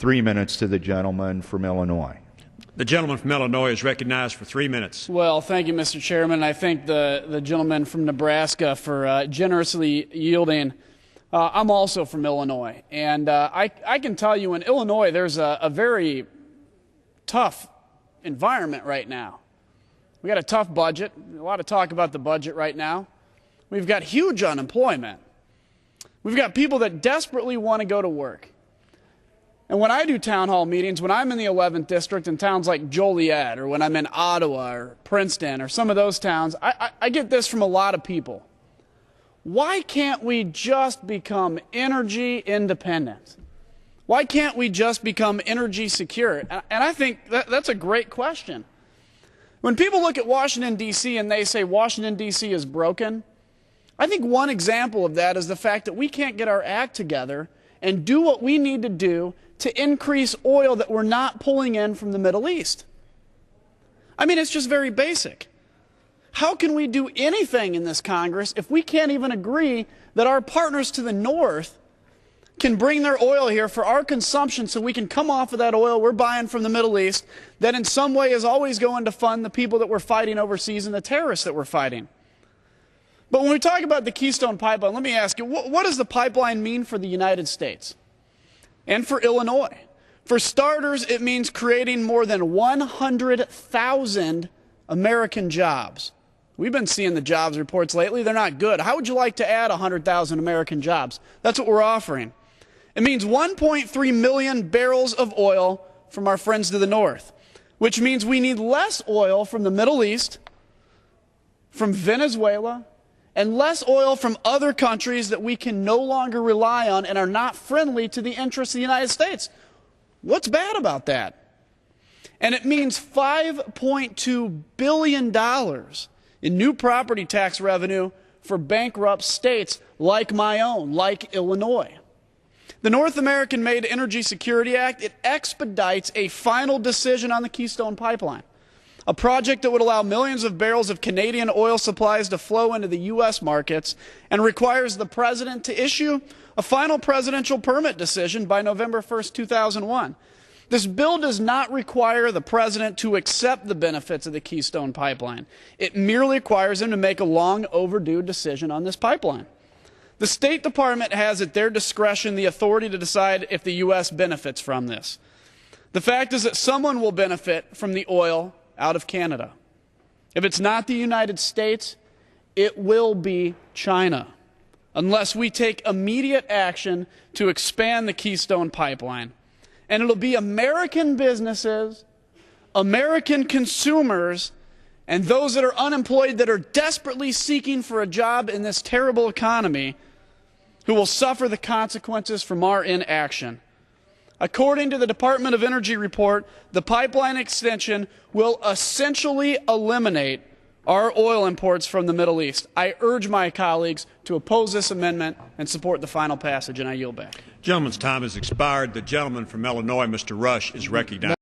3 minutes to the gentleman from Illinois. The gentleman from Illinois is recognized for 3 minutes. Well, thank you, Mr. Chairman. I thank the gentleman from Nebraska for generously yielding. I'm also from Illinois, and I can tell you in Illinois there's a very tough environment right now. We got a tough budget, a lot of talk about the budget right now. We've got huge unemployment. We've got people that desperately want to go to work. And when I do town hall meetings, when I'm in the 11th District in towns like Joliet, or when I'm in Ottawa or Princeton or some of those towns, I get this from a lot of people. Why can't we just become energy independent? Why can't we just become energy secure? And I think that's a great question. When people look at Washington, D.C. and they say Washington, D.C. is broken, I think one example of that is the fact that we can't get our act together and do what we need to do to increase oil that we're not pulling in from the Middle East. I mean, it's just very basic. How can we do anything in this Congress if we can't even agree that our partners to the north can bring their oil here for our consumption so we can come off of that oil we're buying from the Middle East that in some way is always going to fund the people that we're fighting overseas and the terrorists that we're fighting? But when we talk about the Keystone Pipeline, let me ask you, what does the pipeline mean for the United States and for Illinois? For starters, it means creating more than 100,000 American jobs. We've been seeing the jobs reports lately. They're not good. How would you like to add 100,000 American jobs? That's what we're offering. It means 1.3 million barrels of oil from our friends to the north, which means we need less oil from the Middle East, from Venezuela, and less oil from other countries that we can no longer rely on and are not friendly to the interests of the United States. What's bad about that? And it means $5.2 billion in new property tax revenue for bankrupt states like my own, like Illinois. The North American-made Energy Security Act, it expedites a final decision on the Keystone Pipeline, a project that would allow millions of barrels of Canadian oil supplies to flow into the U.S. markets and requires the President to issue a final presidential permit decision by November 1st, 2001. This bill does not require the President to accept the benefits of the Keystone Pipeline. It merely requires him to make a long overdue decision on this pipeline. The State Department has at their discretion the authority to decide if the U.S. benefits from this. The fact is that someone will benefit from the oil out of Canada. If it's not the United States, it will be China, unless we take immediate action to expand the Keystone Pipeline. And it'll be American businesses, American consumers, and those that are unemployed that are desperately seeking for a job in this terrible economy who will suffer the consequences from our inaction. According to the Department of Energy report, the pipeline extension will essentially eliminate our oil imports from the Middle East. I urge my colleagues to oppose this amendment and support the final passage, and I yield back. The gentleman's time has expired. The gentleman from Illinois, Mr. Rush, is recognized.